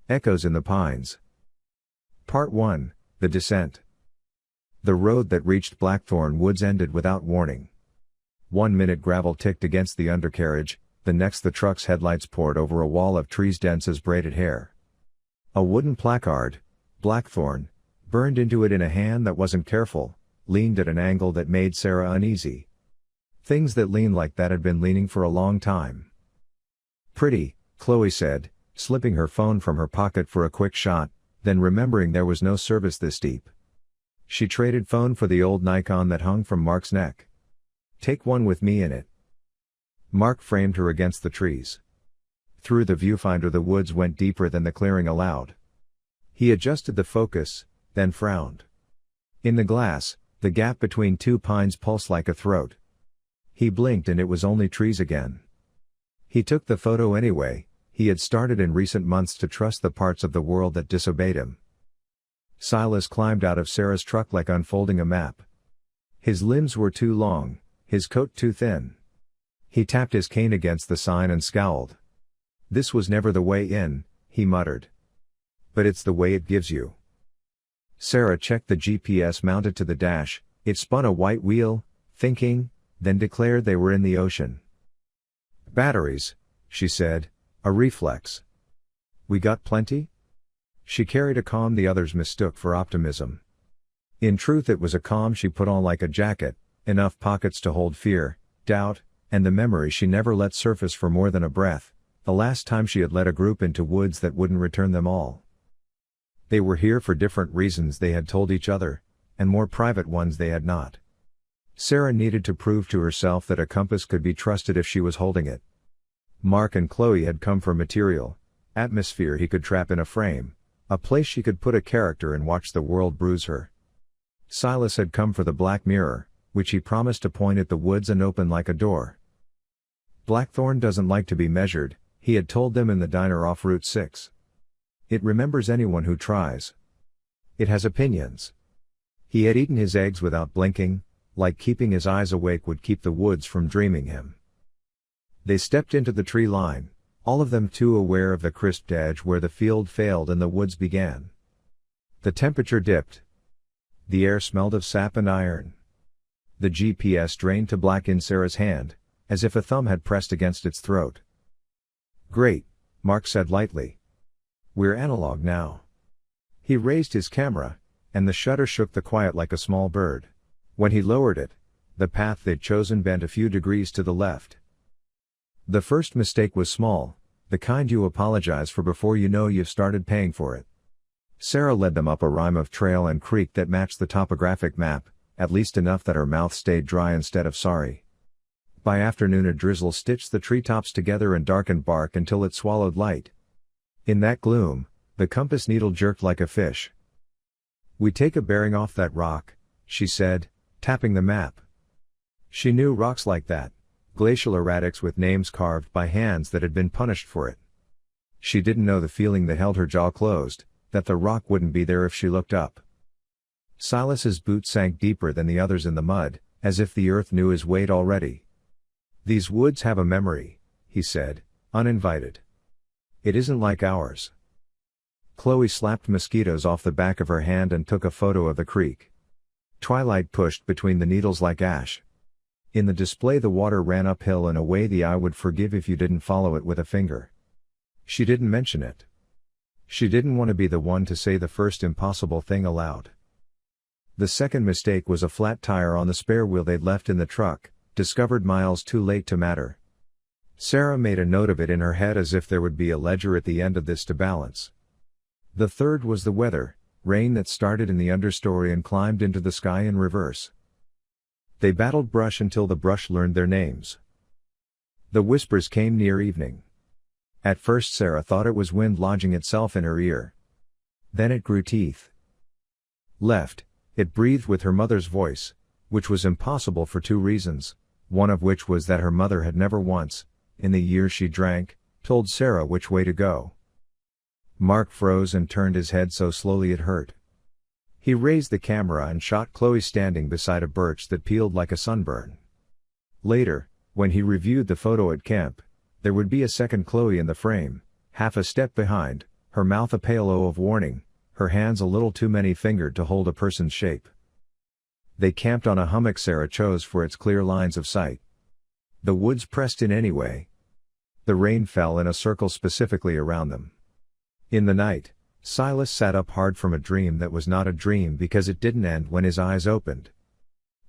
Echoes in the Pines. Part 1, The Descent. The road that reached Blackthornne Woods ended without warning. 1 minute gravel ticked against the undercarriage, the next the truck's headlights poured over a wall of trees dense as braided hair. A wooden placard, Blackthorne, burned into it in a hand that wasn't careful, leaned at an angle that made Sarah uneasy. Things that leaned like that had been leaning for a long time. "Pretty," Chloe said, slipping her phone from her pocket for a quick shot, then remembering there was no service this deep. She traded phone for the old Nikon that hung from Mark's neck. "Take one with me in it." Mark framed her against the trees. Through the viewfinder the woods went deeper than the clearing allowed. He adjusted the focus, then frowned. In the glass, the gap between two pines pulsed like a throat. He blinked and it was only trees again. He took the photo anyway. He had started in recent months to trust the parts of the world that disobeyed him. Silas climbed out of Sarah's truck like unfolding a map. His limbs were too long, his coat too thin. He tapped his cane against the sign and scowled. "This was never the way in," he muttered. "But it's the way it gives you." Sarah checked the GPS mounted to the dash, it spun a white wheel, thinking, then declared they were in the ocean. "Batteries," she said, a reflex. "We got plenty?" She carried a calm the others mistook for optimism. In truth it was a calm she put on like a jacket, enough pockets to hold fear, doubt, and the memory she never let surface for more than a breath, the last time she had led a group into woods that wouldn't return them all. They were here for different reasons they had told each other, and more private ones they had not. Sarah needed to prove to herself that a compass could be trusted if she was holding it. Mark and Chloe had come for material, atmosphere he could trap in a frame, a place she could put a character and watch the world bruise her. Silas had come for the black mirror, which he promised to point at the woods and open like a door. "Blackthorne doesn't like to be measured," he had told them in the diner off Route 6. "It remembers anyone who tries. It has opinions." He had eaten his eggs without blinking, like keeping his eyes awake would keep the woods from dreaming him. They stepped into the tree line, all of them too aware of the crisped edge where the field failed and the woods began. The temperature dipped. The air smelled of sap and iron. The GPS drained to black in Sarah's hand, as if a thumb had pressed against its throat. "Great," Mark said lightly. "We're analog now." He raised his camera, and the shutter shook the quiet like a small bird. When he lowered it, the path they'd chosen bent a few degrees to the left. The first mistake was small, the kind you apologize for before you know you've started paying for it. Sarah led them up a rime of trail and creek that matched the topographic map, at least enough that her mouth stayed dry instead of sorry. By afternoon a drizzle stitched the treetops together and darkened bark until it swallowed light. In that gloom, the compass needle jerked like a fish. "We take a bearing off that rock," she said, tapping the map. She knew rocks like that. Glacial erratics with names carved by hands that had been punished for it. She didn't know the feeling that held her jaw closed, that the rock wouldn't be there if she looked up. Silas's boot sank deeper than the others in the mud, as if the earth knew his weight already. "These woods have a memory," he said, uninvited. "It isn't like ours." Chloe slapped mosquitoes off the back of her hand and took a photo of the creek. Twilight pushed between the needles like ash. In the display the water ran uphill in a way the eye would forgive if you didn't follow it with a finger. She didn't mention it. She didn't want to be the one to say the first impossible thing aloud. The second mistake was a flat tire on the spare wheel they'd left in the truck, discovered miles too late to matter. Sarah made a note of it in her head as if there would be a ledger at the end of this to balance. The third was the weather, rain that started in the understory and climbed into the sky in reverse. They battled brush until the brush learned their names. The whispers came near evening. At first Sarah thought it was wind lodging itself in her ear. Then it grew teeth. Left, it breathed with her mother's voice, which was impossible for two reasons, one of which was that her mother had never once, in the years she drank, told Sarah which way to go. Mark froze and turned his head so slowly it hurt. He raised the camera and shot Chloe standing beside a birch that peeled like a sunburn. Later, when he reviewed the photo at camp, there would be a second Chloe in the frame, half a step behind, her mouth a pale O of warning, her hands a little too many fingered to hold a person's shape. They camped on a hummock Sarah chose for its clear lines of sight. The woods pressed in anyway. The rain fell in a circle specifically around them. In the night, Silas sat up hard from a dream that was not a dream because it didn't end when his eyes opened.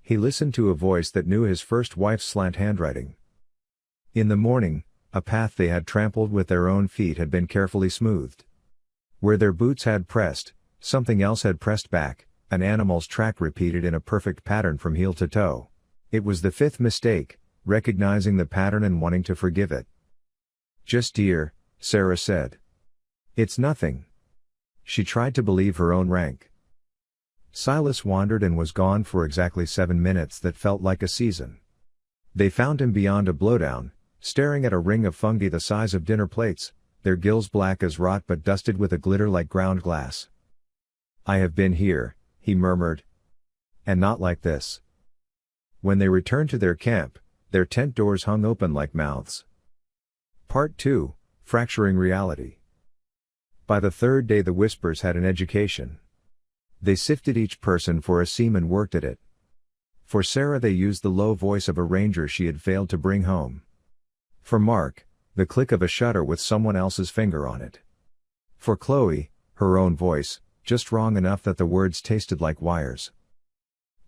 He listened to a voice that knew his first wife's slant handwriting. In the morning, a path they had trampled with their own feet had been carefully smoothed. Where their boots had pressed, something else had pressed back, an animal's track repeated in a perfect pattern from heel to toe. It was the fifth mistake, recognizing the pattern and wanting to forgive it. "Just dear," Sarah said. "It's nothing." She tried to believe her own rank. Silas wandered and was gone for exactly 7 minutes that felt like a season. They found him beyond a blowdown, staring at a ring of fungi the size of dinner plates, their gills black as rot but dusted with a glitter like ground glass. "I have been here," he murmured. "And not like this." When they returned to their camp, their tent doors hung open like mouths. Part 2, Fracturing Reality. By the third day the Whispers had an education. They sifted each person for a seam and worked at it. For Sarah they used the low voice of a ranger she had failed to bring home. For Mark, the click of a shutter with someone else's finger on it. For Chloe, her own voice, just wrong enough that the words tasted like wires.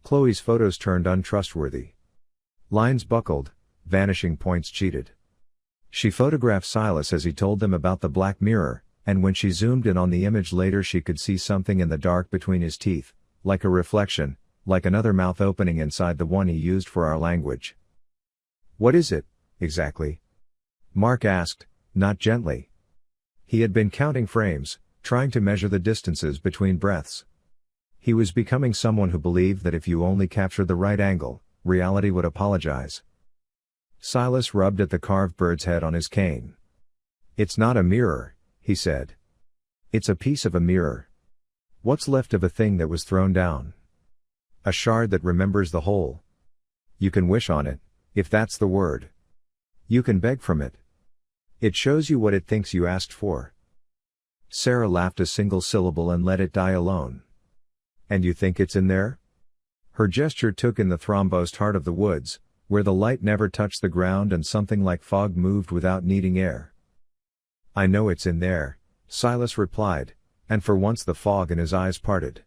Chloe's photos turned untrustworthy. Lines buckled, vanishing points cheated. She photographed Silas as he told them about the black mirror, and when she zoomed in on the image later she could see something in the dark between his teeth, like a reflection, like another mouth opening inside the one he used for our language. "What is it, exactly?" Mark asked, not gently. He had been counting frames, trying to measure the distances between breaths. He was becoming someone who believed that if you only captured the right angle, reality would apologize. Silas rubbed at the carved bird's head on his cane. "It's not a mirror," he said. "It's a piece of a mirror. What's left of a thing that was thrown down. A shard that remembers the whole. You can wish on it, if that's the word. You can beg from it. It shows you what it thinks you asked for." Sarah laughed a single syllable and let it die alone. "And you think it's in there?" Her gesture took in the thrombosed heart of the woods, where the light never touched the ground and something like fog moved without needing air. "I know it's in there," Silas replied, and for once the fog in his eyes parted.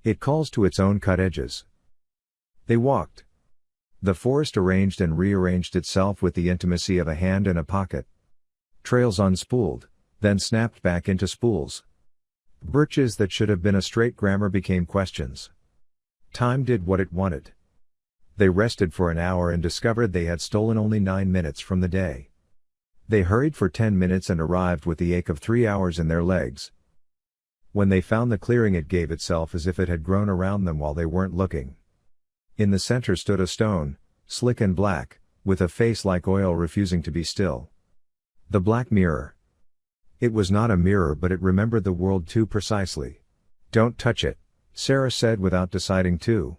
"It calls to its own cut edges." They walked. The forest arranged and rearranged itself with the intimacy of a hand in a pocket. Trails unspooled, then snapped back into spools. Birches that should have been a straight grammar became questions. Time did what it wanted. They rested for an hour and discovered they had stolen only 9 minutes from the day. They hurried for 10 minutes and arrived with the ache of 3 hours in their legs. When they found the clearing it gave itself as if it had grown around them while they weren't looking. In the center stood a stone, slick and black, with a face like oil refusing to be still. The black mirror. It was not a mirror but it remembered the world too precisely. "Don't touch it," Sarah said without deciding to.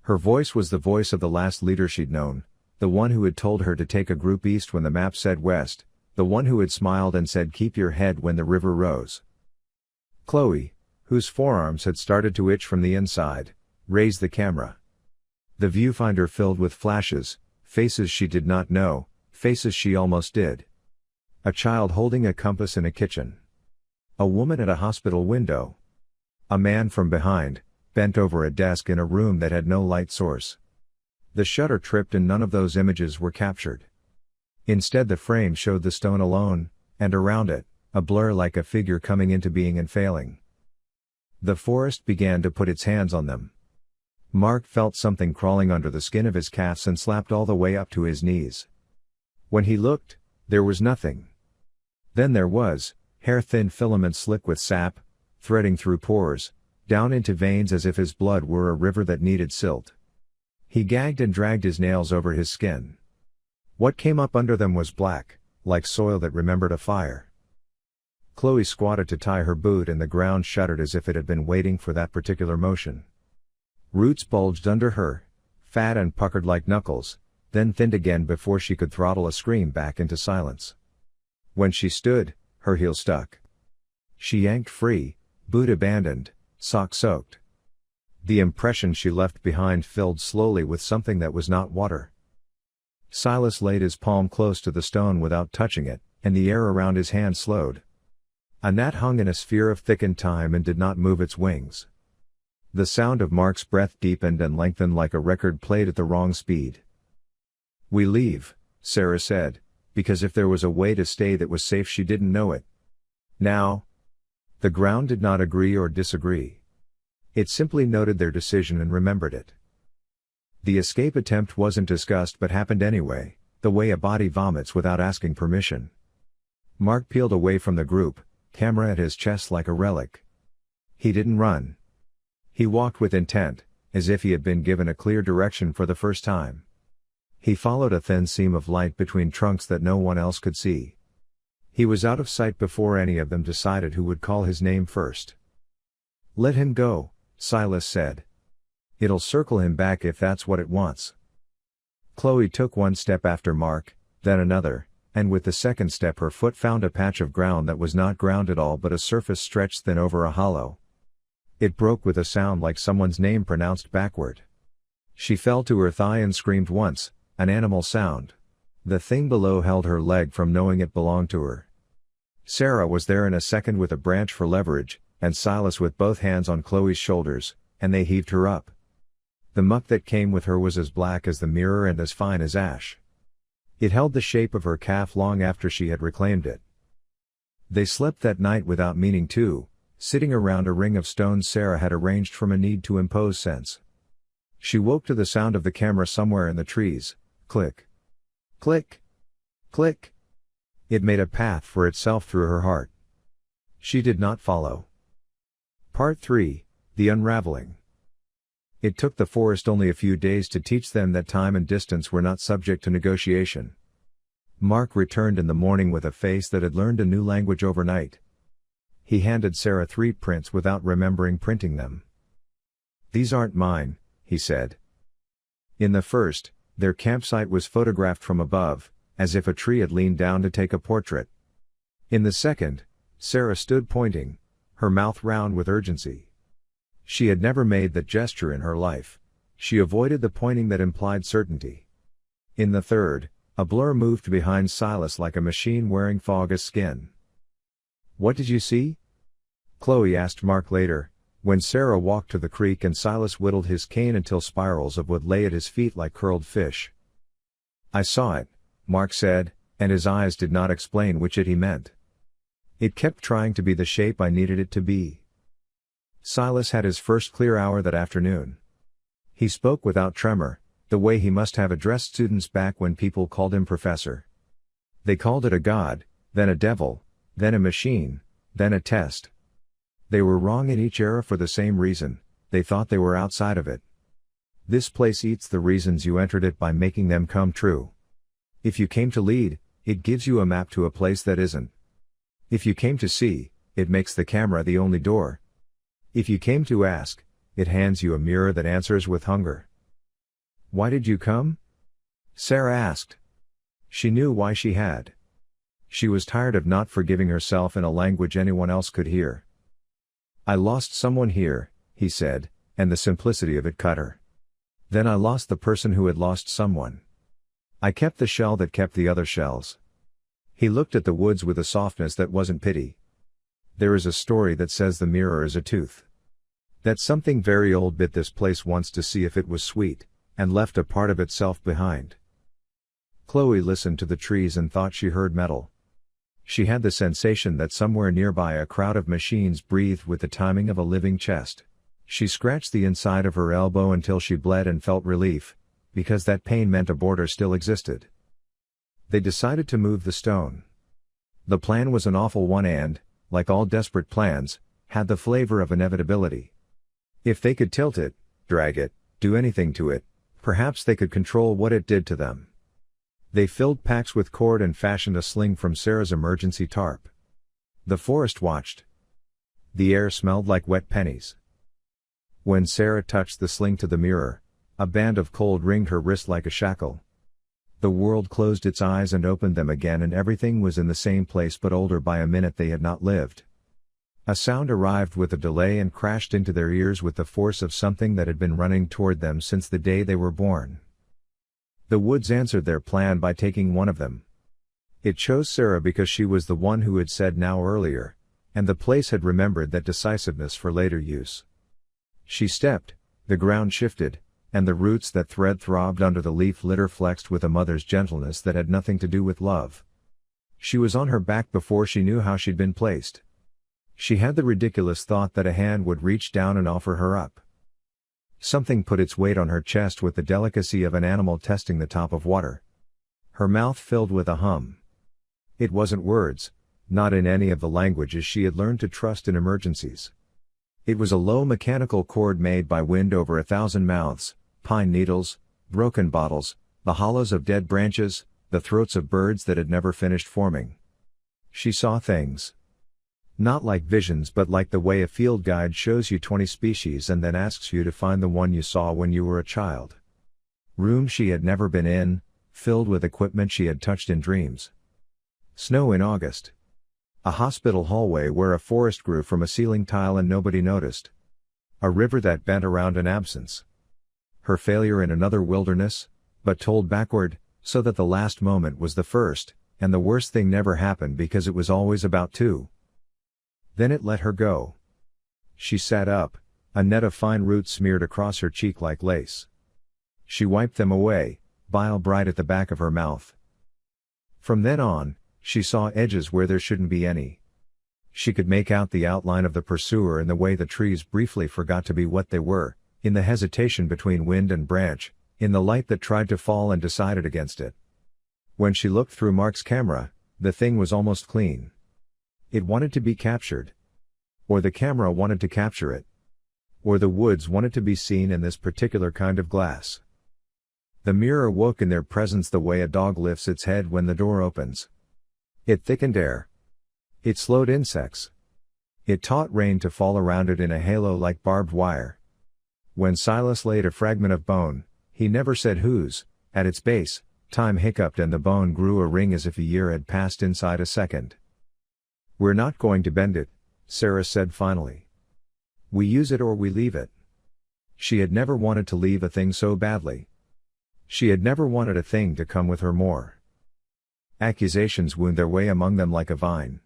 Her voice was the voice of the last leader she'd known, the one who had told her to take a group east when the map said west, the one who had smiled and said keep your head when the river rose. Chloe, whose forearms had started to itch from the inside, raised the camera. The viewfinder filled with flashes, faces she did not know, faces she almost did. A child holding a compass in a kitchen. A woman at a hospital window. A man from behind, bent over a desk in a room that had no light source. The shutter tripped and none of those images were captured. Instead the frame showed the stone alone, and around it, a blur like a figure coming into being and failing. The forest began to put its hands on them. Mark felt something crawling under the skin of his calves and slapped all the way up to his knees. When he looked, there was nothing. Then there was, hair-thin filaments slick with sap, threading through pores, down into veins as if his blood were a river that needed silt. He gagged and dragged his nails over his skin. What came up under them was black, like soil that remembered a fire. Chloe squatted to tie her boot and the ground shuddered as if it had been waiting for that particular motion. Roots bulged under her, fat and puckered like knuckles, then thinned again before she could throttle a scream back into silence. When she stood, her heel stuck. She yanked free, boot abandoned, sock soaked. The impression she left behind filled slowly with something that was not water. Silas laid his palm close to the stone without touching it, and the air around his hand slowed. A gnat hung in a sphere of thickened time and did not move its wings. The sound of Mark's breath deepened and lengthened like a record played at the wrong speed. "We leave," Sarah said, because if there was a way to stay that was safe she didn't know it. "Now?" The ground did not agree or disagree. It simply noted their decision and remembered it. The escape attempt wasn't discussed but happened anyway, the way a body vomits without asking permission. Mark peeled away from the group, camera at his chest like a relic. He didn't run. He walked with intent, as if he had been given a clear direction for the first time. He followed a thin seam of light between trunks that no one else could see. He was out of sight before any of them decided who would call his name first. "Let him go," Silas said. "It'll circle him back if that's what it wants." Chloe took one step after Mark, then another, and with the second step her foot found a patch of ground that was not ground at all but a surface stretched thin over a hollow. It broke with a sound like someone's name pronounced backward. She fell to her thigh and screamed once, an animal sound. The thing below held her leg from knowing it belonged to her. Sarah was there in a second with a branch for leverage, and Silas with both hands on Chloe's shoulders, and they heaved her up. The muck that came with her was as black as the mirror and as fine as ash. It held the shape of her calf long after she had reclaimed it. They slept that night without meaning to, sitting around a ring of stones Sarah had arranged from a need to impose sense. She woke to the sound of the camera somewhere in the trees. Click. Click. Click. It made a path for itself through her heart. She did not follow. Part 3, The Unraveling. It took the forest only a few days to teach them that time and distance were not subject to negotiation. Mark returned in the morning with a face that had learned a new language overnight. He handed Sarah 3 prints without remembering printing them. "These aren't mine," he said. In the first, their campsite was photographed from above, as if a tree had leaned down to take a portrait. In the second, Sarah stood pointing, her mouth round with urgency. She had never made that gesture in her life. She avoided the pointing that implied certainty. In the third, a blur moved behind Silas like a machine wearing fog as skin. "What did you see?" Chloe asked Mark later, when Sarah walked to the creek and Silas whittled his cane until spirals of wood lay at his feet like curled fish. "I saw it," Mark said, and his eyes did not explain which it he meant. "It kept trying to be the shape I needed it to be." Silas had his first clear hour that afternoon. He spoke without tremor, the way he must have addressed students back when people called him professor. They called it a god, then a devil, then a machine, then a test. They were wrong in each era for the same reason, they thought they were outside of it. This place eats the reasons you entered it by making them come true. If you came to lead, it gives you a map to a place that isn't. If you came to see, it makes the camera the only door. If you came to ask, it hands you a mirror that answers with hunger. "Why did you come?" Sarah asked. She knew why she had. She was tired of not forgiving herself in a language anyone else could hear. "I lost someone here," he said, and the simplicity of it cut her. "Then I lost the person who had lost someone. I kept the shell that kept the other shells." He looked at the woods with a softness that wasn't pity. "There is a story that says the mirror is a tooth. That something very old bit this place once to see if it was sweet, and left a part of itself behind." Chloe listened to the trees and thought she heard metal. She had the sensation that somewhere nearby a crowd of machines breathed with the timing of a living chest. She scratched the inside of her elbow until she bled and felt relief, because that pain meant a border still existed. They decided to move the stone. The plan was an awful one and, like all desperate plans, had the flavor of inevitability. If they could tilt it, drag it, do anything to it, perhaps they could control what it did to them. They filled packs with cord and fashioned a sling from Sarah's emergency tarp. The forest watched. The air smelled like wet pennies. When Sarah touched the sling to the mirror, a band of cold ringed her wrist like a shackle. The world closed its eyes and opened them again and everything was in the same place but older by a minute they had not lived. A sound arrived with a delay and crashed into their ears with the force of something that had been running toward them since the day they were born. The Woods answered their plan by taking one of them. It chose Sarah because she was the one who had said now earlier, and the place had remembered that decisiveness for later use. She stepped, the ground shifted, and the roots that throbbed under the leaf litter flexed with a mother's gentleness that had nothing to do with love. She was on her back before she knew how she'd been placed. She had the ridiculous thought that a hand would reach down and offer her up. Something put its weight on her chest with the delicacy of an animal testing the top of water. Her mouth filled with a hum. It wasn't words, not in any of the languages she had learned to trust in emergencies. It was a low mechanical chord made by wind over 1,000 mouths, pine needles, broken bottles, the hollows of dead branches, the throats of birds that had never finished forming. She saw things. Not like visions but like the way a field guide shows you 20 species and then asks you to find the one you saw when you were a child. Rooms she had never been in, filled with equipment she had touched in dreams. Snow in August. A hospital hallway where a forest grew from a ceiling tile and nobody noticed. A river that bent around an absence. Her failure in another wilderness, but told backward, so that the last moment was the first, and the worst thing never happened because it was always about to. Then it let her go. She sat up, a net of fine roots smeared across her cheek like lace. She wiped them away, bile bright at the back of her mouth. From then on, she saw edges where there shouldn't be any. She could make out the outline of the pursuer in the way the trees briefly forgot to be what they were, in the hesitation between wind and branch, in the light that tried to fall and decided against it. When she looked through Mark's camera, the thing was almost clean. It wanted to be captured. Or the camera wanted to capture it. Or the Woods wanted to be seen in this particular kind of glass. The mirror woke in their presence the way a dog lifts its head when the door opens. It thickened air. It slowed insects. It taught rain to fall around it in a halo like barbed wire. When Silas laid a fragment of bone, he never said whose, at its base, time hiccuped and the bone grew a ring as if a year had passed inside a second. "We're not going to bend it," Sarah said finally. "We use it or we leave it." She had never wanted to leave a thing so badly. She had never wanted a thing to come with her more. Accusations wound their way among them like a vine.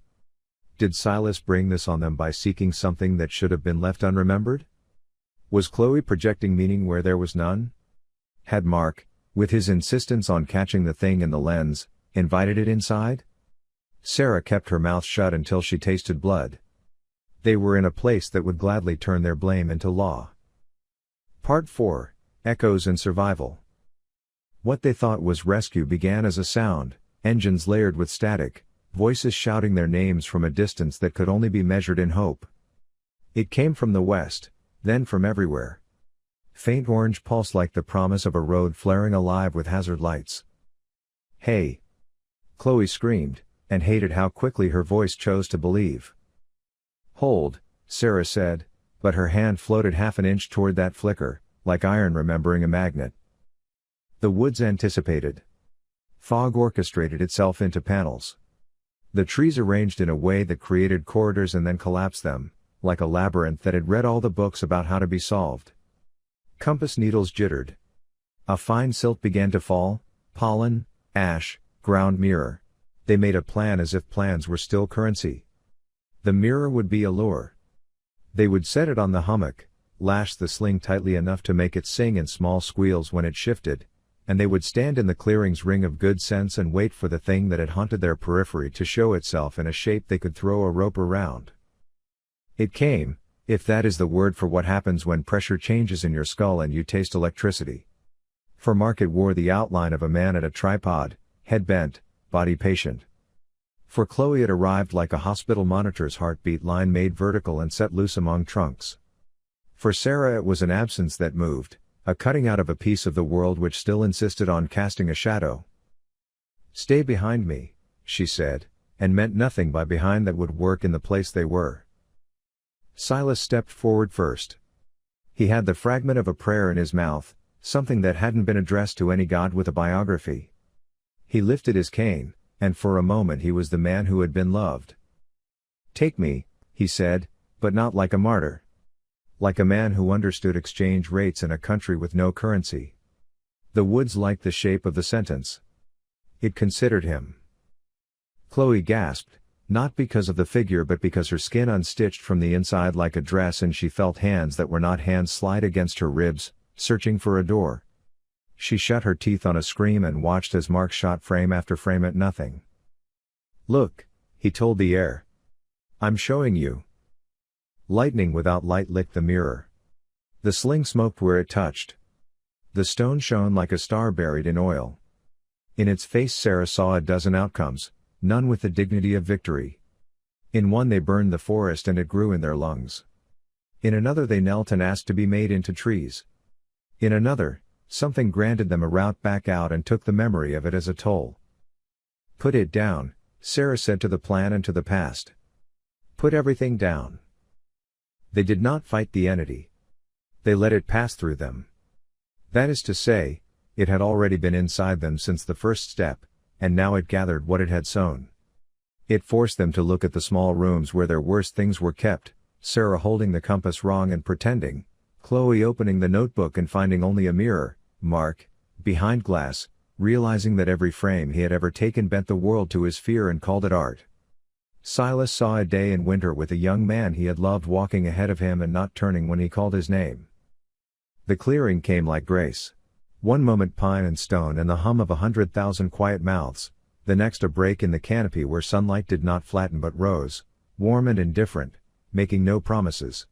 Did Silas bring this on them by seeking something that should have been left unremembered? Was Chloe projecting meaning where there was none? Had Mark, with his insistence on catching the thing in the lens, invited it inside? Sarah kept her mouth shut until she tasted blood. They were in a place that would gladly turn their blame into law. Part 4, Echoes and Survival. What they thought was rescue began as a sound, engines layered with static, voices shouting their names from a distance that could only be measured in hope. It came from the west, then from everywhere. Faint orange pulse like the promise of a road flaring alive with hazard lights. "Hey!" Chloe screamed, and hated how quickly her voice chose to believe. "Hold," Sarah said, but her hand floated half an inch toward that flicker, like iron remembering a magnet. The Woods anticipated. Fog orchestrated itself into panels. The trees arranged in a way that created corridors and then collapsed them, like a labyrinth that had read all the books about how to be solved. Compass needles jittered. A fine silt began to fall, pollen, ash, ground mirror. They made a plan as if plans were still currency. The mirror would be a lure. They would set it on the hummock, lash the sling tightly enough to make it sing in small squeals when it shifted, and they would stand in the clearing's ring of good sense and wait for the thing that had haunted their periphery to show itself in a shape they could throw a rope around. It came, if that is the word for what happens when pressure changes in your skull and you taste electricity. For Mark it wore the outline of a man at a tripod, head bent, body patient. For Chloe it arrived like a hospital monitor's heartbeat line made vertical and set loose among trunks. For Sarah it was an absence that moved, a cutting out of a piece of the world which still insisted on casting a shadow. "Stay behind me," she said, and meant nothing by behind that would work in the place they were. Silas stepped forward first. He had the fragment of a prayer in his mouth, something that hadn't been addressed to any god with a biography. He lifted his cane, and for a moment he was the man who had been loved. "Take me," he said, but not like a martyr. Like a man who understood exchange rates in a country with no currency. The woods liked the shape of the sentence. It considered him. Chloe gasped, not because of the figure but because her skin unstitched from the inside like a dress, and she felt hands that were not hands slide against her ribs, searching for a door. She shut her teeth on a scream and watched as Mark shot frame after frame at nothing. "Look," he told the air. "I'm showing you." Lightning without light licked the mirror. The sling smoked where it touched. The stone shone like a star buried in oil. In its face Sarah saw a dozen outcomes, none with the dignity of victory. In one they burned the forest and it grew in their lungs. In another they knelt and asked to be made into trees. In another, something granted them a route back out and took the memory of it as a toll. "Put it down," Sarah said to the plan and to the past. "Put everything down." They did not fight the entity. They let it pass through them. That is to say, it had already been inside them since the first step, and now it gathered what it had sown. It forced them to look at the small rooms where their worst things were kept, Sarah holding the compass wrong and pretending, Chloe opening the notebook and finding only a mirror, Mark, behind glass, realizing that every frame he had ever taken bent the world to his fear and called it art. Silas saw a day in winter with a young man he had loved walking ahead of him and not turning when he called his name. The clearing came like grace. One moment pine and stone and the hum of 100,000 quiet mouths, the next a break in the canopy where sunlight did not flatten but rose, warm and indifferent, making no promises.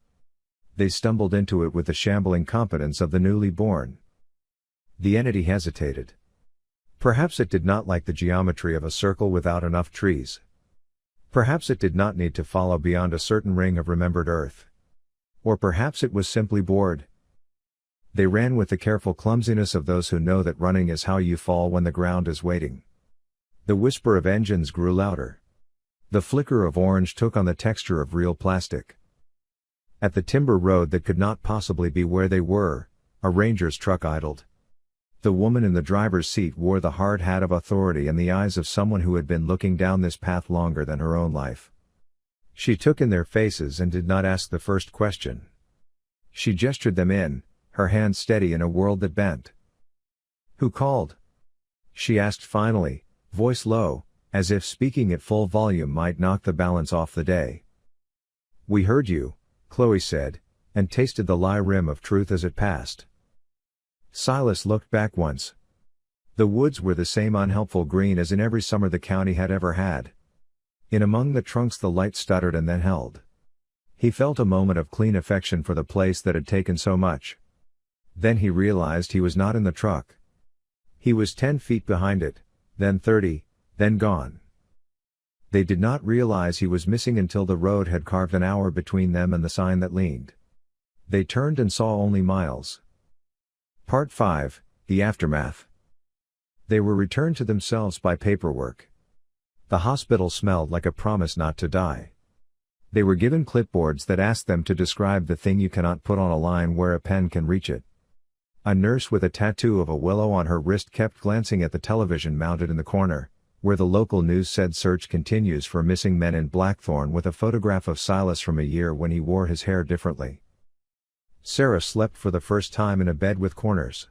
They stumbled into it with the shambling competence of the newly born. The entity hesitated. Perhaps it did not like the geometry of a circle without enough trees. Perhaps it did not need to follow beyond a certain ring of remembered earth. Or perhaps it was simply bored. They ran with the careful clumsiness of those who know that running is how you fall when the ground is waiting. The whisper of engines grew louder. The flicker of orange took on the texture of real plastic. At the timber road that could not possibly be where they were, a ranger's truck idled. The woman in the driver's seat wore the hard hat of authority and the eyes of someone who had been looking down this path longer than her own life. She took in their faces and did not ask the first question. She gestured them in, her hand steady in a world that bent. "Who called?" she asked finally, voice low, as if speaking at full volume might knock the balance off the day. "We heard you," Chloe said, and tasted the lie rim of truth as it passed. Silas looked back once. The woods were the same unhelpful green as in every summer the county had ever had. In among the trunks the light stuttered and then held. He felt a moment of clean affection for the place that had taken so much. Then he realized he was not in the truck. He was 10 feet behind it, then 30, then gone. They did not realize he was missing until the road had carved an hour between them and the sign that leaned. They turned and saw only miles. Part 5, The Aftermath. They were returned to themselves by paperwork. The hospital smelled like a promise not to die. They were given clipboards that asked them to describe the thing you cannot put on a line where a pen can reach it. A nurse with a tattoo of a willow on her wrist kept glancing at the television mounted in the corner, where the local news said search continues for missing men in Blackthornne, with a photograph of Silas from a year when he wore his hair differently. Sarah slept for the first time in a bed with corners.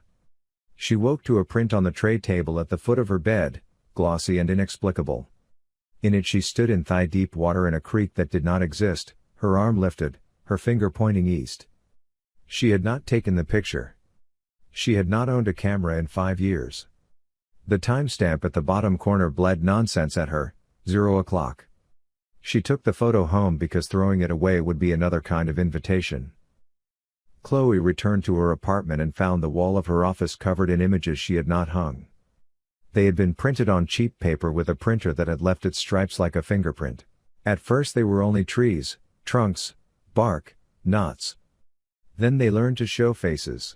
She woke to a print on the tray table at the foot of her bed, glossy and inexplicable. In it she stood in thigh-deep water in a creek that did not exist, her arm lifted, her finger pointing east. She had not taken the picture. She had not owned a camera in 5 years. The timestamp at the bottom corner bled nonsense at her, 0 o'clock. She took the photo home because throwing it away would be another kind of invitation. Chloe returned to her apartment and found the wall of her office covered in images she had not hung. They had been printed on cheap paper with a printer that had left its stripes like a fingerprint. At first they were only trees, trunks, bark, knots. Then they learned to show faces.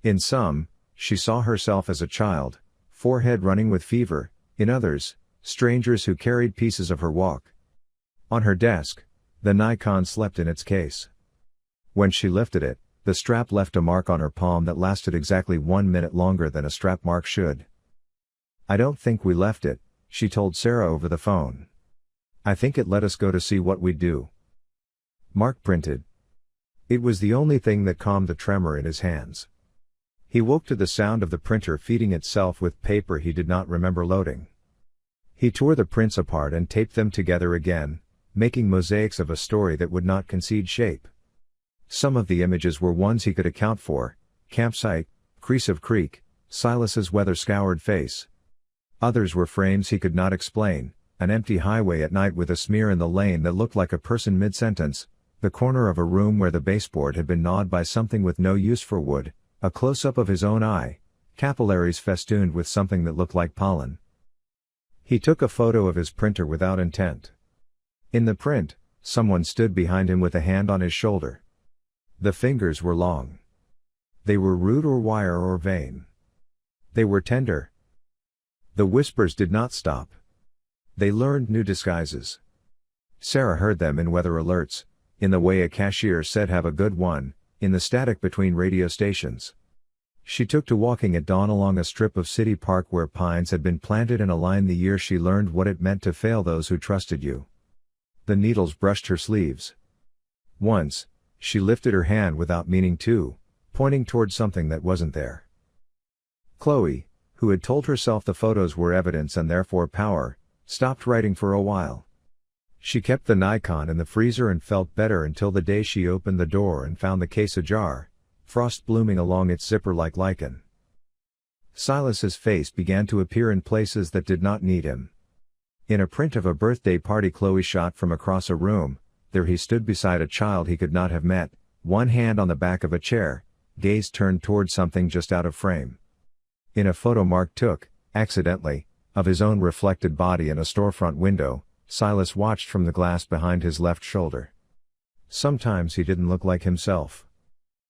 In some, she saw herself as a child, forehead running with fever; in others, strangers who carried pieces of her walk. On her desk, the Nikon slept in its case. When she lifted it, the strap left a mark on her palm that lasted exactly 1 minute longer than a strap mark should. "I don't think we left it," she told Sarah over the phone. "I think it let us go to see what we'd do." Mark printed. It was the only thing that calmed the tremor in his hands. He woke to the sound of the printer feeding itself with paper he did not remember loading. He tore the prints apart and taped them together again, making mosaics of a story that would not concede shape. Some of the images were ones he could account for: campsite, crease of creek, Silas's weather-scoured face. Others were frames he could not explain: an empty highway at night with a smear in the lane that looked like a person mid-sentence, the corner of a room where the baseboard had been gnawed by something with no use for wood, a close-up of his own eye, capillaries festooned with something that looked like pollen. He took a photo of his printer without intent. In the print, someone stood behind him with a hand on his shoulder. The fingers were long. They were rude or wire or vein. They were tender. The whispers did not stop. They learned new disguises. Sarah heard them in weather alerts, in the way a cashier said "have a good one," in the static between radio stations. She took to walking at dawn along a strip of city park where pines had been planted in a line the year she learned what it meant to fail those who trusted you. The needles brushed her sleeves. Once, she lifted her hand without meaning to, pointing toward something that wasn't there. Chloe, who had told herself the photos were evidence and therefore power, stopped writing for a while. She kept the Nikon in the freezer and felt better until the day she opened the door and found the case ajar, frost blooming along its zipper like lichen. Silas's face began to appear in places that did not need him. In a print of a birthday party Chloe shot from across a room, there he stood beside a child he could not have met, one hand on the back of a chair, gaze turned toward something just out of frame. In a photo Mark took, accidentally, of his own reflected body in a storefront window, Silas watched from the glass behind his left shoulder. Sometimes he didn't look like himself.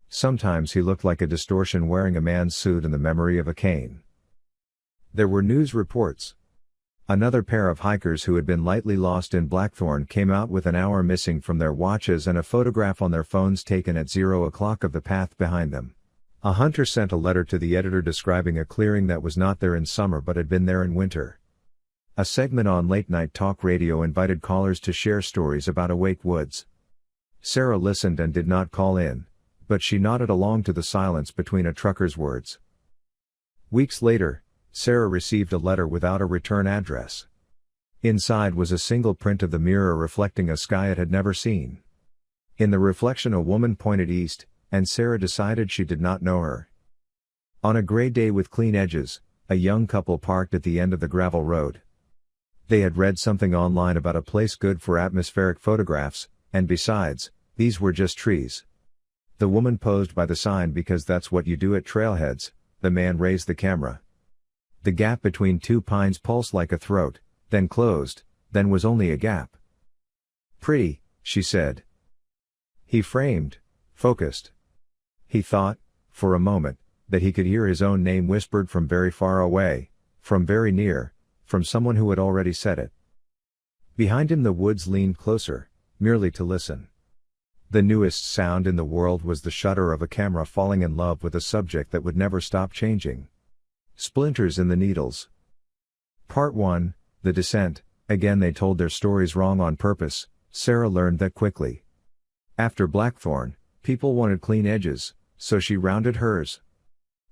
Sometimes he looked like a distortion wearing a man's suit and the memory of a cane. There were news reports. Another pair of hikers who had been lightly lost in Blackthornne came out with an hour missing from their watches and a photograph on their phones taken at 0 o'clock of the path behind them. A hunter sent a letter to the editor describing a clearing that was not there in summer but had been there in winter. A segment on late-night talk radio invited callers to share stories about awake woods. Sarah listened and did not call in, but she nodded along to the silence between a trucker's words. Weeks later, Sarah received a letter without a return address. Inside was a single print of the mirror reflecting a sky it had never seen. In the reflection a woman pointed east, and Sarah decided she did not know her. On a gray day with clean edges, a young couple parked at the end of the gravel road. They had read something online about a place good for atmospheric photographs, and besides, these were just trees. The woman posed by the sign because that's what you do at trailheads. The man raised the camera. The gap between two pines pulsed like a throat, then closed, then was only a gap. "Pretty," she said. He framed, focused. He thought, for a moment, that he could hear his own name whispered from very far away, from very near, from someone who had already said it. Behind him the woods leaned closer, merely to listen. The newest sound in the world was the shudder of a camera falling in love with a subject that would never stop changing. Splinters in the needles. Part 1, The Descent. Again they told their stories wrong on purpose, Sarah learned that quickly. After Blackthornne, people wanted clean edges, so she rounded hers.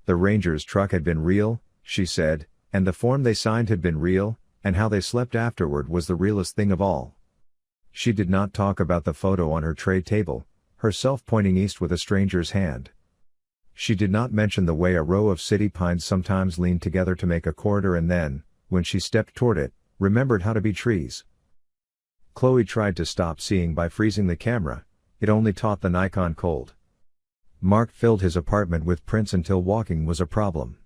The ranger's truck had been real, she said, and the form they signed had been real, and how they slept afterward was the realest thing of all. She did not talk about the photo on her tray table, herself pointing east with a stranger's hand. She did not mention the way a row of city pines sometimes leaned together to make a corridor and then, when she stepped toward it, remembered how to be trees. Chloe tried to stop seeing by freezing the camera, it only taught the Nikon cold. Mark filled his apartment with prints until walking was a problem.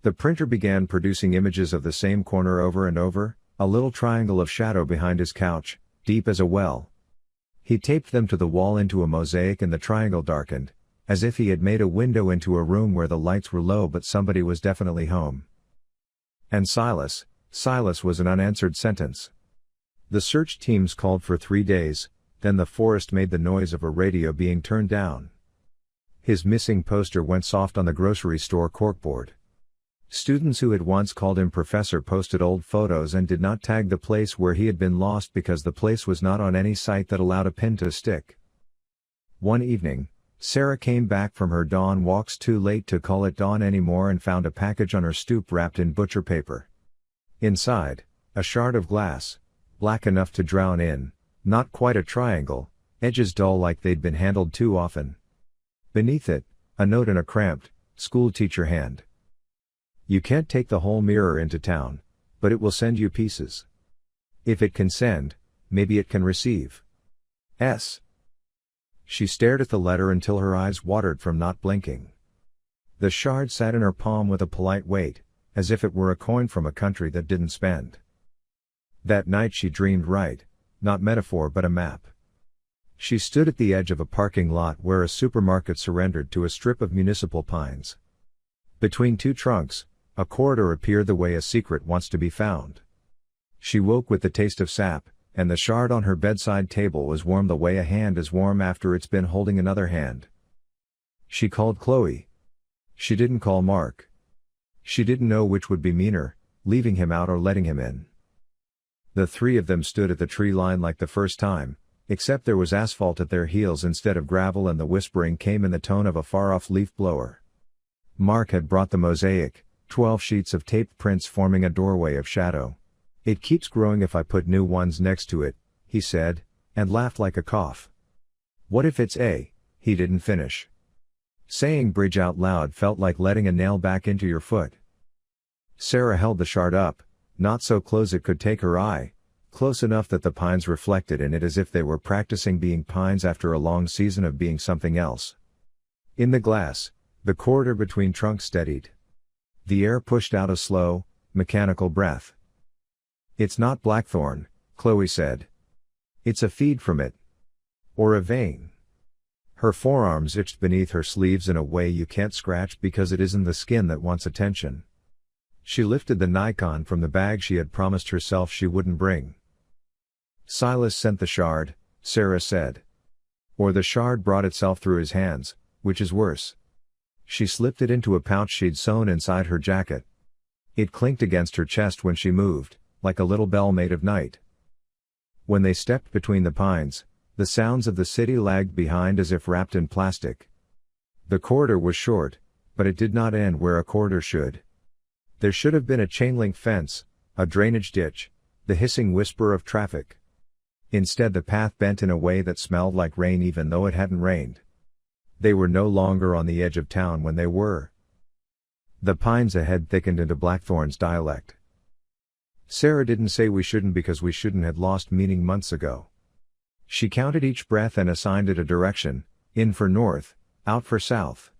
The printer began producing images of the same corner over and over, a little triangle of shadow behind his couch, deep as a well. He taped them to the wall into a mosaic and the triangle darkened, as if he had made a window into a room where the lights were low but somebody was definitely home. And Silas was an unanswered sentence. The search teams called for 3 days, then the forest made the noise of a radio being turned down. His missing poster went soft on the grocery store corkboard. Students who had once called him professor posted old photos and did not tag the place where he had been lost because the place was not on any site that allowed a pin to stick. One evening, Sarah came back from her dawn walks too late to call it dawn anymore and found a package on her stoop wrapped in butcher paper. Inside, a shard of glass, black enough to drown in, not quite a triangle, edges dull like they'd been handled too often. Beneath it, a note in a cramped, schoolteacher hand. You can't take the whole mirror into town, but it will send you pieces. If it can send, maybe it can receive. S. She stared at the letter until her eyes watered from not blinking. The shard sat in her palm with a polite weight, as if it were a coin from a country that didn't spend. That night she dreamed right, not metaphor but a map. She stood at the edge of a parking lot where a supermarket surrendered to a strip of municipal pines. Between two trunks, a corridor appeared the way a secret wants to be found. She woke with the taste of sap, and the shard on her bedside table was warm the way a hand is warm after it's been holding another hand. She called Chloe. She didn't call Mark. She didn't know which would be meaner, leaving him out or letting him in. The three of them stood at the tree line like the first time, except there was asphalt at their heels instead of gravel and the whispering came in the tone of a far-off leaf blower. Mark had brought the mosaic, 12 sheets of taped prints forming a doorway of shadow. It keeps growing if I put new ones next to it, he said, and laughed like a cough. What if it's A? He didn't finish. Saying bridge out loud felt like letting a nail back into your foot. Sarah held the shard up, not so close it could take her eye, close enough that the pines reflected in it as if they were practicing being pines after a long season of being something else. In the glass, the corridor between trunks steadied. The air pushed out a slow, mechanical breath. It's not Blackthorne, Chloe said. It's a feed from it. Or a vein. Her forearms itched beneath her sleeves in a way you can't scratch because it isn't the skin that wants attention. She lifted the Nikon from the bag she had promised herself she wouldn't bring. Silas sent the shard, Sarah said. Or the shard brought itself through his hands, which is worse. She slipped it into a pouch she'd sewn inside her jacket. It clinked against her chest when she moved, like a little bell made of night. When they stepped between the pines, the sounds of the city lagged behind as if wrapped in plastic. The corridor was short, but it did not end where a corridor should. There should have been a chain-link fence, a drainage ditch, the hissing whisper of traffic. Instead the path bent in a way that smelled like rain even though it hadn't rained. They were no longer on the edge of town when they were. The pines ahead thickened into Blackthorne's dialect. Sarah didn't say we shouldn't because we shouldn't had lost meaning months ago. She counted each breath and assigned it a direction, in for north, out for south.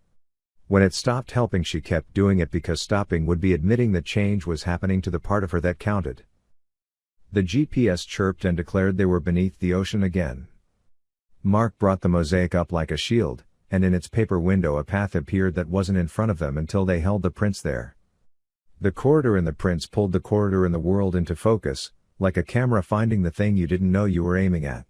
When it stopped helping she kept doing it because stopping would be admitting that change was happening to the part of her that counted. The GPS chirped and declared they were beneath the ocean again. Mark brought the mosaic up like a shield, and in its paper window a path appeared that wasn't in front of them until they held the prints there. The corridor in the prints pulled the corridor in the world into focus, like a camera finding the thing you didn't know you were aiming at.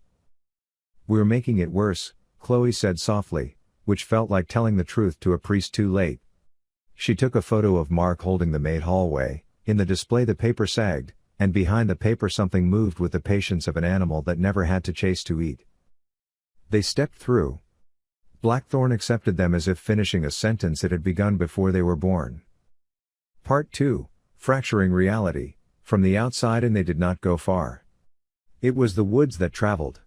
We're making it worse, Chloe said softly, which felt like telling the truth to a priest too late. She took a photo of Mark holding the maid hallway. In the display the paper sagged, and behind the paper something moved with the patience of an animal that never had to chase to eat. They stepped through. Blackthorne accepted them as if finishing a sentence it had begun before they were born. Part 2, Fracturing Reality, from the outside and they did not go far. It was the woods that traveled.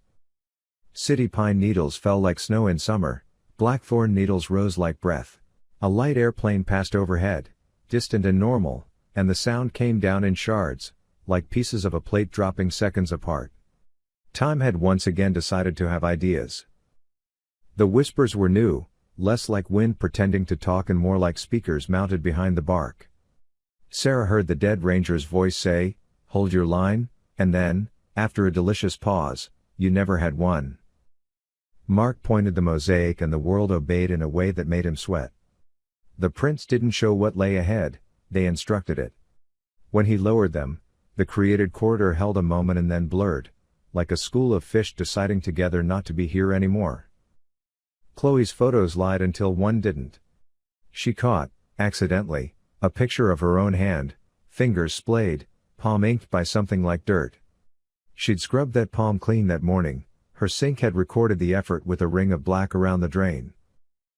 City pine needles fell like snow in summer, blackthorn needles rose like breath. A light airplane passed overhead, distant and normal, and the sound came down in shards, like pieces of a plate dropping seconds apart. Time had once again decided to have ideas. The whispers were new, less like wind pretending to talk and more like speakers mounted behind the bark. Sarah heard the dead ranger's voice say, "Hold your line," and then, after a delicious pause, "You never had one." Mark pointed the mosaic and the world obeyed in a way that made him sweat. The prints didn't show what lay ahead, they instructed it. When he lowered them, the created corridor held a moment and then blurred, like a school of fish deciding together not to be here anymore. Chloe's photos lied until one didn't. She caught, accidentally, A picture of her own hand, fingers splayed, palm inked by something like dirt. She'd scrubbed that palm clean that morning, her sink had recorded the effort with a ring of black around the drain.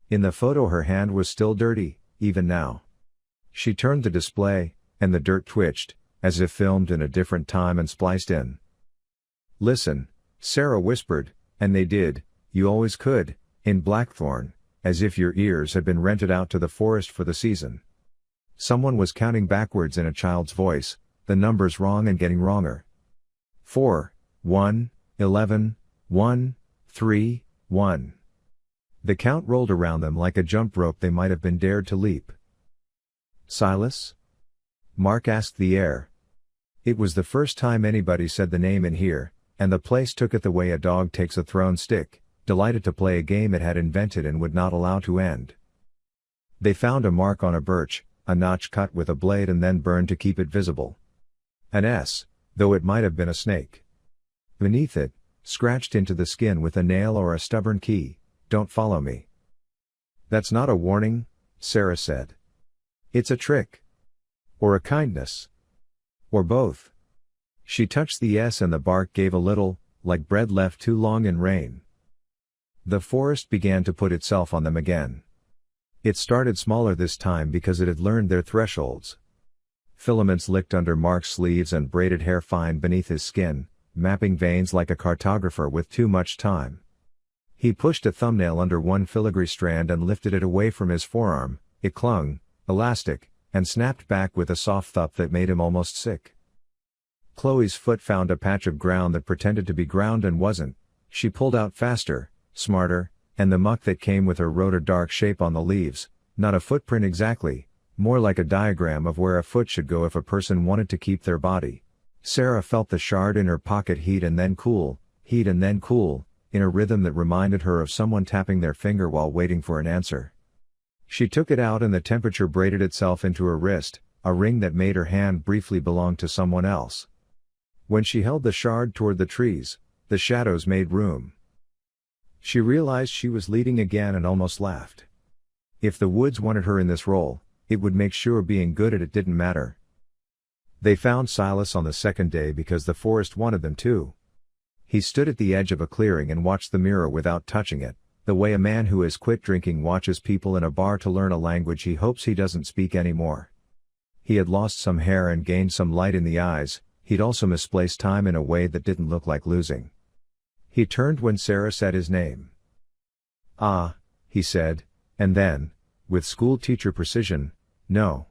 In the photo her hand was still dirty, even now. She turned the display, and the dirt twitched, as if filmed in a different time and spliced in. "Listen," Sarah whispered, and they did, "you always could," in Blackthornne, as if your ears had been rented out to the forest for the season. Someone was counting backwards in a child's voice, the numbers wrong and getting wronger. 4, 1, 11, 1, 3, 1. The count rolled around them like a jump rope they might have been dared to leap. "Silas?" Mark asked the air. It was the first time anybody said the name in here, and the place took it the way a dog takes a thrown stick, delighted to play a game it had invented and would not allow to end. They found a mark on a birch, a notch cut with a blade and then burned to keep it visible. An S, though it might have been a snake. Beneath it, scratched into the skin with a nail or a stubborn key, "Don't follow me." "That's not a warning," Sarah said. "It's a trick. Or a kindness. Or both." She touched the S and the bark gave a little, like bread left too long in rain. The forest began to put itself on them again. It started smaller this time because it had learned their thresholds. Filaments licked under Mark's sleeves and braided hair fine beneath his skin, mapping veins like a cartographer with too much time. He pushed a thumbnail under one filigree strand and lifted it away from his forearm. It clung, elastic, and snapped back with a soft thump that made him almost sick. Chloe's foot found a patch of ground that pretended to be ground and wasn't. She pulled out faster, smarter, and the muck that came with her wrote a dark shape on the leaves, not a footprint exactly, more like a diagram of where a foot should go if a person wanted to keep their body. Sarah felt the shard in her pocket heat and then cool, in a rhythm that reminded her of someone tapping their finger while waiting for an answer. She took it out and the temperature braided itself into her wrist, a ring that made her hand briefly belong to someone else. When she held the shard toward the trees, the shadows made room. She realized she was leading again and almost laughed. If the woods wanted her in this role, it would make sure being good at it didn't matter. They found Silas on the second day because the forest wanted them to. He stood at the edge of a clearing and watched the mirror without touching it, the way a man who has quit drinking watches people in a bar to learn a language he hopes he doesn't speak anymore. He had lost some hair and gained some light in the eyes, he'd also misplaced time in a way that didn't look like losing. He turned when Sarah said his name. "Ah," he said, and then, with school teacher precision, "No."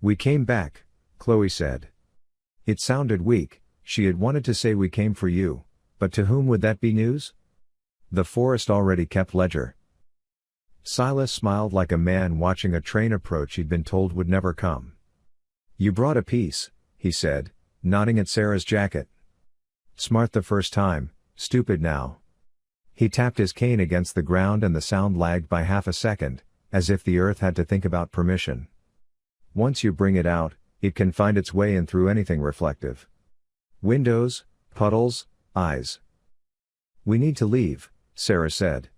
"We came back," Chloe said. It sounded weak. She had wanted to say we came for you, but to whom would that be news? The forest already kept ledger. Silas smiled like a man watching a train approach he'd been told would never come. "You brought a piece," he said, nodding at Sarah's jacket. "Smart the first time, stupid now." He tapped his cane against the ground and the sound lagged by half a second, as if the earth had to think about permission. "Once you bring it out, it can find its way in through anything reflective. Windows, puddles, eyes." "We need to leave," Sarah said.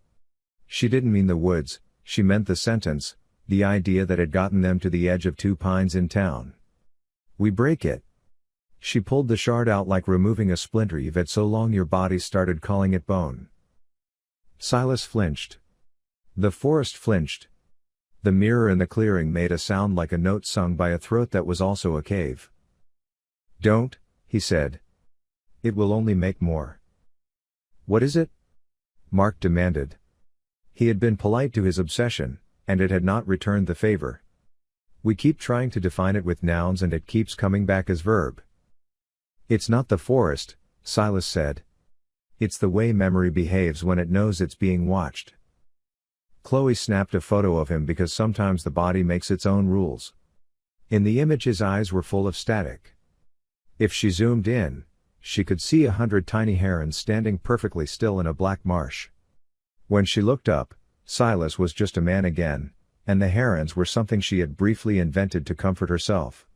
She didn't mean the woods, she meant the sentence, the idea that had gotten them to the edge of two pines in town. "We break it." She pulled the shard out like removing a splinter you've had so long your body started calling it bone. Silas flinched. The forest flinched. The mirror in the clearing made a sound like a note sung by a throat that was also a cave. "Don't," he said. "It will only make more." "What is it?" Mark demanded. He had been polite to his obsession, and it had not returned the favor. "We keep trying to define it with nouns and it keeps coming back as verb." "It's not the forest," Silas said. "It's the way memory behaves when it knows it's being watched." Chloe snapped a photo of him because sometimes the body makes its own rules. In the image his eyes were full of static. If she zoomed in, she could see 100 tiny herons standing perfectly still in a black marsh. When she looked up, Silas was just a man again, and the herons were something she had briefly invented to comfort herself.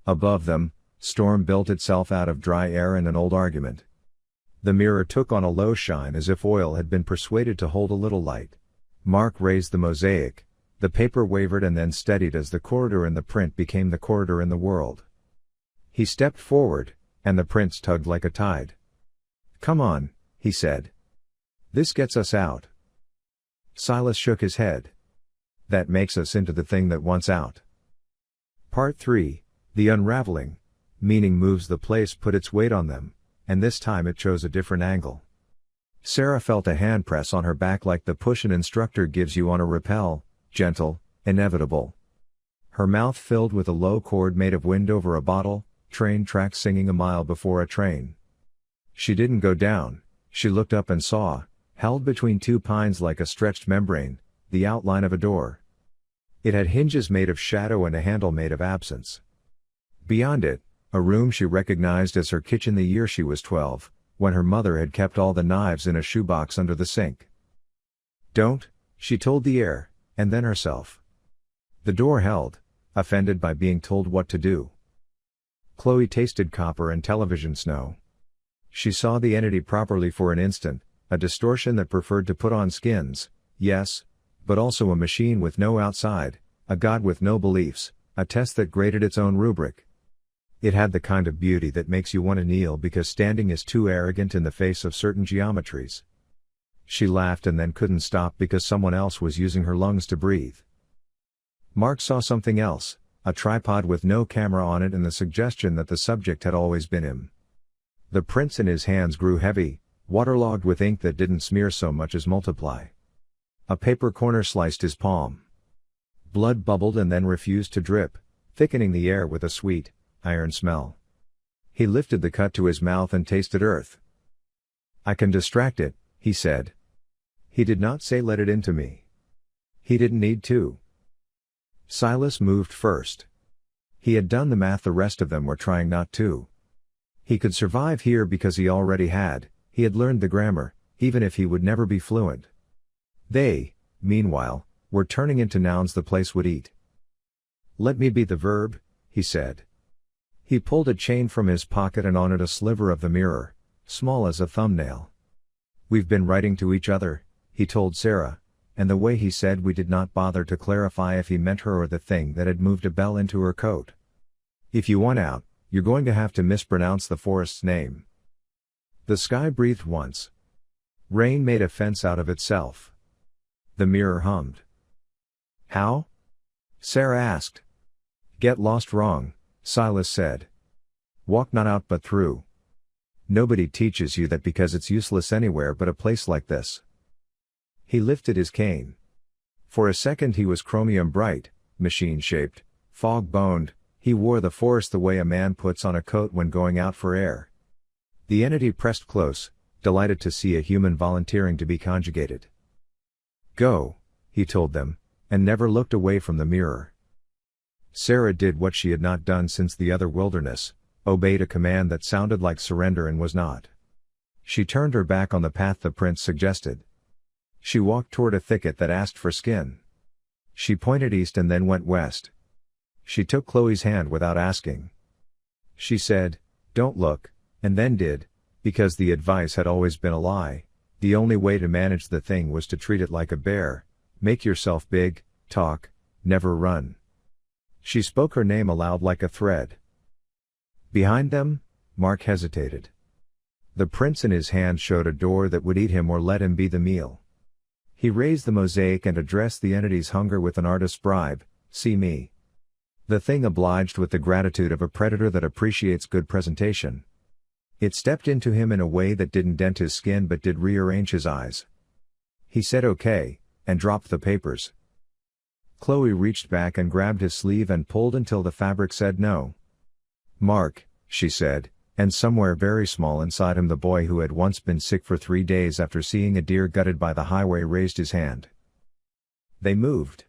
Above them, storm built itself out of dry air and an old argument. The mirror took on a low shine as if oil had been persuaded to hold a little light. Mark raised the mosaic, The paper wavered and then steadied as the corridor in the print became the corridor in the world. He stepped forward, and the prints tugged like a tide. "Come on," he said. "This gets us out." Silas shook his head. "That makes us into the thing that wants out." Part 3, The Unraveling. Meaning moves the place put its weight on them, and this time it chose a different angle. Sarah felt a hand press on her back like the push an instructor gives you on a rappel, gentle, inevitable. Her mouth filled with a low chord made of wind over a bottle, train tracks singing a mile before a train. She didn't go down, she looked up and saw, held between two pines like a stretched membrane, the outline of a door. It had hinges made of shadow and a handle made of absence. Beyond it, a room she recognized as her kitchen the year she was 12, when her mother had kept all the knives in a shoebox under the sink. "Don't," she told the air, and then herself. The door held, offended by being told what to do. Chloe tasted copper and television snow. She saw the entity properly for an instant, a distortion that preferred to put on skins, yes, but also a machine with no outside, a god with no beliefs, a test that graded its own rubric. It had the kind of beauty that makes you want to kneel because standing is too arrogant in the face of certain geometries. She laughed and then couldn't stop because someone else was using her lungs to breathe. Mark saw something else, a tripod with no camera on it and the suggestion that the subject had always been him. The prints in his hands grew heavy, waterlogged with ink that didn't smear so much as multiply. A paper corner sliced his palm. Blood bubbled and then refused to drip, thickening the air with a sweet, iron smell. He lifted the cut to his mouth and tasted earth. "I can distract it," he said. He did not say let it into me. He didn't need to. Silas moved first. He had done the math the rest of them were trying not to. He could survive here because he already had, he had learned the grammar, even if he would never be fluent. They, meanwhile, were turning into nouns the place would eat. "Let me be the verb," he said. He pulled a chain from his pocket and on it a sliver of the mirror, small as a thumbnail. "We've been writing to each other," he told Sarah, and the way he said we did not bother to clarify if he meant her or the thing that had moved a bell into her coat. "If you want out, you're going to have to mispronounce the forest's name." The sky breathed once. Rain made a fence out of itself. The mirror hummed. "How?" Sarah asked. "Get lost wrong," Silas said. "Walk not out but through. Nobody teaches you that because it's useless anywhere but a place like this." He lifted his cane. For a second he was chromium bright, machine-shaped, fog-boned, he wore the forest the way a man puts on a coat when going out for air. The entity pressed close, delighted to see a human volunteering to be conjugated. "Go," he told them, and never looked away from the mirror. Sarah did what she had not done since the other wilderness, obeyed a command that sounded like surrender and was not. She turned her back on the path the prince suggested. She walked toward a thicket that asked for skin. She pointed east and then went west. She took Chloe's hand without asking. She said, "Don't look," and then did, because the advice had always been a lie. The only way to manage the thing was to treat it like a bear, make yourself big, talk, never run. She spoke her name aloud like a thread. Behind them, Mark hesitated. The prints in his hand showed a door that would eat him or let him be the meal. He raised the mosaic and addressed the entity's hunger with an artist's bribe, "See me." The thing obliged with the gratitude of a predator that appreciates good presentation. It stepped into him in a way that didn't dent his skin but did rearrange his eyes. He said okay, and dropped the papers. Chloe reached back and grabbed his sleeve and pulled until the fabric said no. "Mark," she said, and somewhere very small inside him the boy who had once been sick for 3 days after seeing a deer gutted by the highway raised his hand. They moved.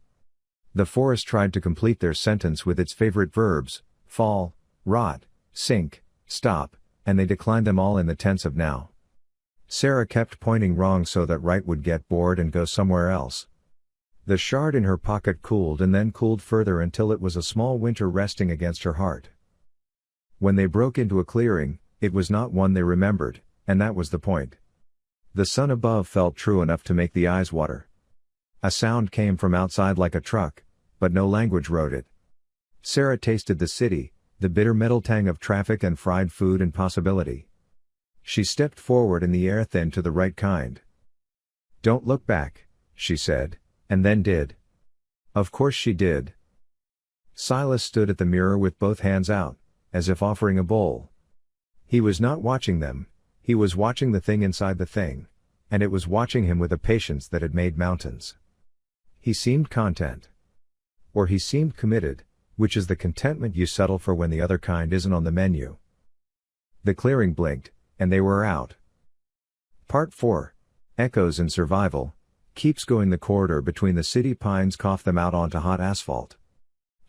The forest tried to complete their sentence with its favorite verbs, fall, rot, sink, stop, and they declined them all in the tense of now. Sarah kept pointing wrong so that right would get bored and go somewhere else. The shard in her pocket cooled and then cooled further until it was a small winter resting against her heart. When they broke into a clearing, it was not one they remembered, and that was the point. The sun above felt true enough to make the eyes water. A sound came from outside like a truck, but no language wrote it. Sarah tasted the city, the bitter metal tang of traffic and fried food and possibility. She stepped forward in the air thin to the right kind. "Don't look back," she said, and then did. Of course she did. Silas stood at the mirror with both hands out, as if offering a bowl. He was not watching them, he was watching the thing inside the thing, and it was watching him with a patience that had made mountains. He seemed content. Or he seemed committed, which is the contentment you settle for when the other kind isn't on the menu. The clearing blinked, and they were out. Part 4. Echoes in Survival. Keeps going. The corridor between the city pines coughed them out onto hot asphalt.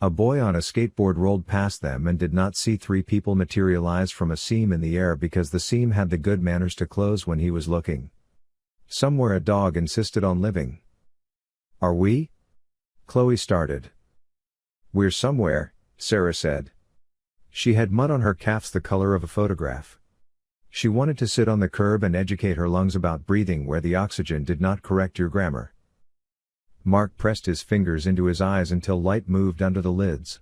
A boy on a skateboard rolled past them and did not see three people materialize from a seam in the air because the seam had the good manners to close when he was looking. Somewhere a dog insisted on living. "Are we?" Chloe started. "We're somewhere," Sarah said. She had mud on her calves the color of a photograph. She wanted to sit on the curb and educate her lungs about breathing where the oxygen did not correct your grammar. Mark pressed his fingers into his eyes until light moved under the lids.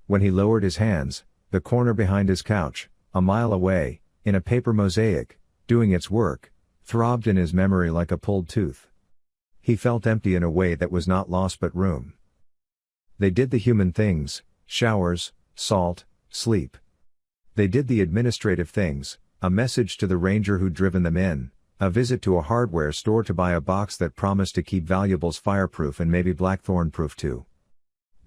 When he lowered his hands, the corner behind his couch, a mile away, in a paper mosaic, doing its work, throbbed in his memory like a pulled tooth. He felt empty in a way that was not loss but room. They did the human things, showers, salt, sleep. They did the administrative things, a message to the ranger who'd driven them in, a visit to a hardware store to buy a box that promised to keep valuables fireproof and maybe Blackthorne-proof too.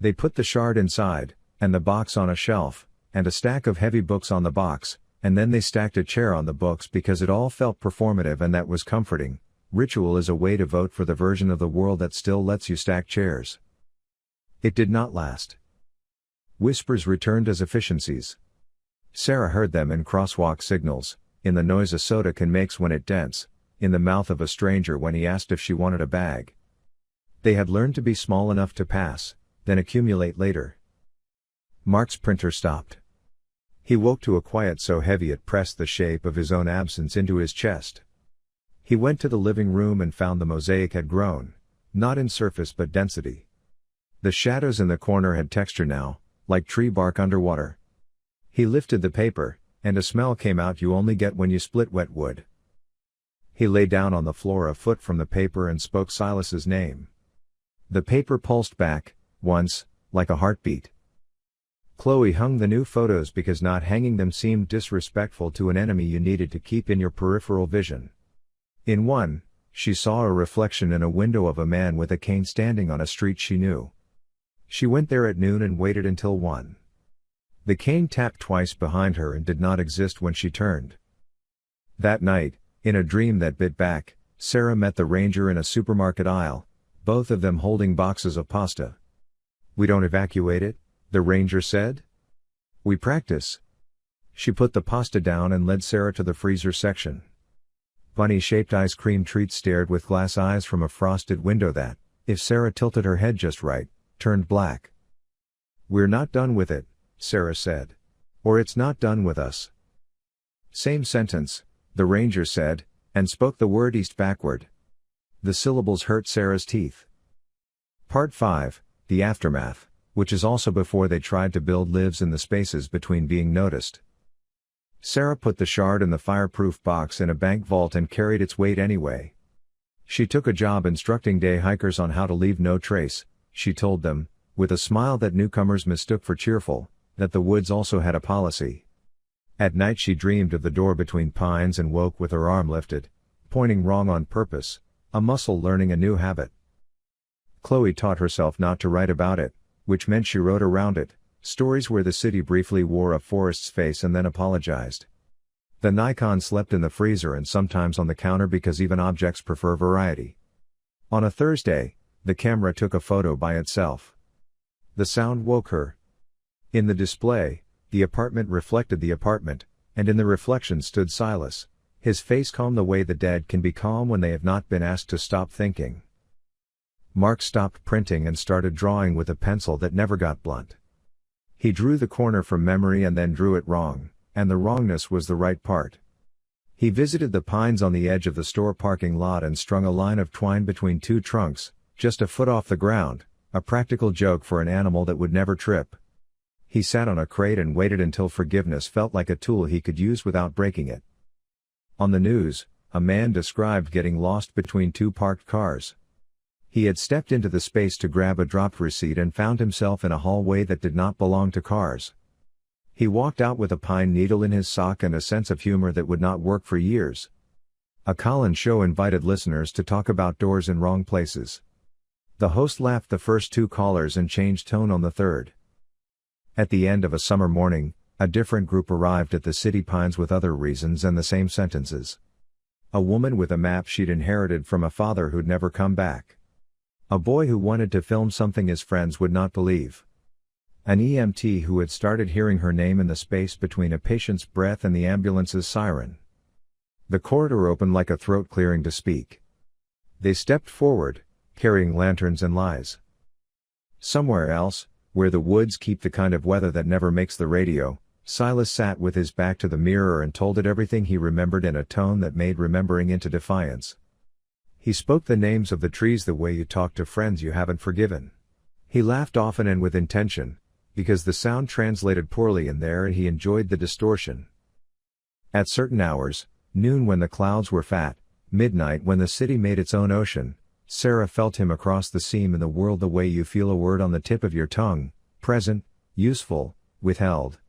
They put the shard inside, and the box on a shelf, and a stack of heavy books on the box, and then they stacked a chair on the books because it all felt performative and that was comforting. Ritual is a way to vote for the version of the world that still lets you stack chairs. It did not last. Whispers returned as efficiencies. Sarah heard them in crosswalk signals, in the noise a soda can make when it dents, in the mouth of a stranger when he asked if she wanted a bag. They had learned to be small enough to pass, then accumulate later. Mark's printer stopped. He woke to a quiet so heavy it pressed the shape of his own absence into his chest. He went to the living room and found the mosaic had grown, not in surface but density. The shadows in the corner had texture now, like tree bark underwater. He lifted the paper, and a smell came out you only get when you split wet wood. He lay down on the floor a foot from the paper and spoke Silas's name. The paper pulsed back, once, like a heartbeat. Chloe hung the new photos because not hanging them seemed disrespectful to an enemy you needed to keep in your peripheral vision. In one, she saw a reflection in a window of a man with a cane standing on a street she knew. She went there at noon and waited until 1. The cane tapped twice behind her and did not exist when she turned. That night, in a dream that bit back, Sarah met the ranger in a supermarket aisle, both of them holding boxes of pasta. "We don't evacuate it," the ranger said. "We practice." She put the pasta down and led Sarah to the freezer section. Bunny-shaped ice cream treats stared with glass eyes from a frosted window that, if Sarah tilted her head just right, turned black. "We're not done with it," Sarah said. "Or it's not done with us." Same sentence, the ranger said, and spoke the word east backward. The syllables hurt Sarah's teeth. Part 5, The Aftermath, which is also before they tried to build lives in the spaces between being noticed. Sarah put the shard in the fireproof box in a bank vault and carried its weight anyway. She took a job instructing day hikers on how to leave no trace. She told them, with a smile that newcomers mistook for cheerful, that the woods also had a policy. At night she dreamed of the door between pines and woke with her arm lifted, pointing wrong on purpose, a muscle learning a new habit. Chloe taught herself not to write about it, which meant she wrote around it, stories where the city briefly wore a forest's face and then apologized. The Nikon slept in the freezer and sometimes on the counter because even objects prefer variety. On a Thursday, the camera took a photo by itself. The sound woke her. In the display, the apartment reflected the apartment, and in the reflection stood Silas, his face calm the way the dead can be calm when they have not been asked to stop thinking. Mark stopped printing and started drawing with a pencil that never got blunt. He drew the corner from memory and then drew it wrong, and the wrongness was the right part. He visited the pines on the edge of the store parking lot and strung a line of twine between two trunks, just a foot off the ground, a practical joke for an animal that would never trip. He sat on a crate and waited until forgiveness felt like a tool he could use without breaking it. On the news, a man described getting lost between two parked cars. He had stepped into the space to grab a dropped receipt and found himself in a hallway that did not belong to cars. He walked out with a pine needle in his sock and a sense of humor that would not work for years. A call-in show invited listeners to talk about doors in wrong places. The host laughed the first two callers and changed tone on the third. At the end of a summer morning, a different group arrived at the city pines with other reasons and the same sentences. A woman with a map she'd inherited from a father who'd never come back. A boy who wanted to film something his friends would not believe. An EMT who had started hearing her name in the space between a patient's breath and the ambulance's siren. The corridor opened like a throat clearing to speak. They stepped forward, carrying lanterns and lies. Somewhere else, where the woods keep the kind of weather that never makes the radio, Silas sat with his back to the mirror and told it everything he remembered in a tone that made remembering into defiance. He spoke the names of the trees the way you talk to friends you haven't forgiven. He laughed often and with intention, because the sound translated poorly in there and he enjoyed the distortion. At certain hours, noon when the clouds were fat, midnight when the city made its own ocean, Sarah felt him across the seam in the world the way you feel a word on the tip of your tongue, present, useful, withheld.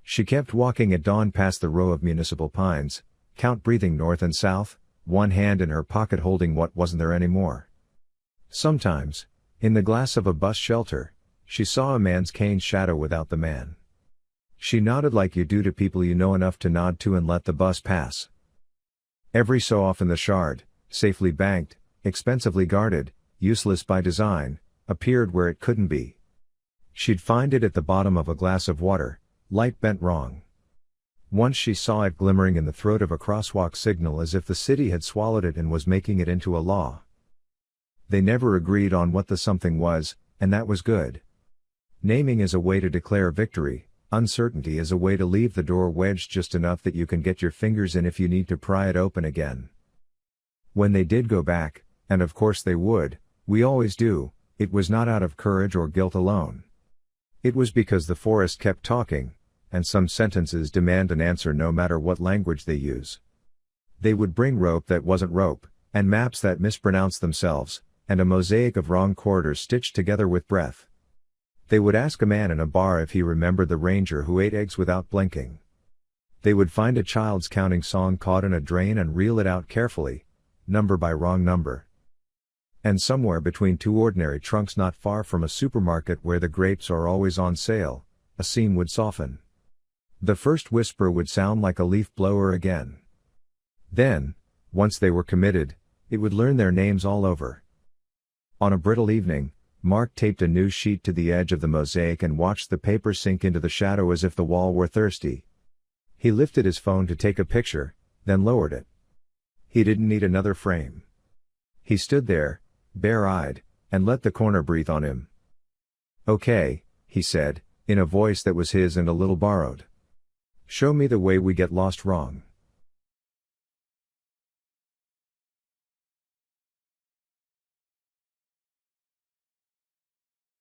She kept walking at dawn past the row of municipal pines, count breathing north and south, one hand in her pocket holding what wasn't there anymore. Sometimes, in the glass of a bus shelter, she saw a man's cane shadow without the man. She nodded like you do to people you know enough to nod to and let the bus pass. Every so often the shard, safely banked, expensively guarded, useless by design, appeared where it couldn't be. She'd find it at the bottom of a glass of water, light bent wrong. Once she saw it glimmering in the throat of a crosswalk signal as if the city had swallowed it and was making it into a law. They never agreed on what the something was, and that was good. Naming is a way to declare victory, uncertainty is a way to leave the door wedged just enough that you can get your fingers in if you need to pry it open again. When they did go back, and of course they would, we always do, it was not out of courage or guilt alone. It was because the forest kept talking, and some sentences demand an answer no matter what language they use. They would bring rope that wasn't rope, and maps that mispronounced themselves, and a mosaic of wrong corridors stitched together with breath. They would ask a man in a bar if he remembered the ranger who ate eggs without blinking. They would find a child's counting song caught in a drain and reel it out carefully, number by wrong number. And somewhere between two ordinary trunks not far from a supermarket where the grapes are always on sale, a seam would soften. The first whisper would sound like a leaf blower again. Then, once they were committed, it would learn their names all over. On a brittle evening, Mark taped a news sheet to the edge of the mosaic and watched the paper sink into the shadow as if the wall were thirsty. He lifted his phone to take a picture, then lowered it. He didn't need another frame. He stood there, bare-eyed, and let the corner breathe on him. "Okay," he said, in a voice that was his and a little borrowed. "Show me the way we get lost wrong."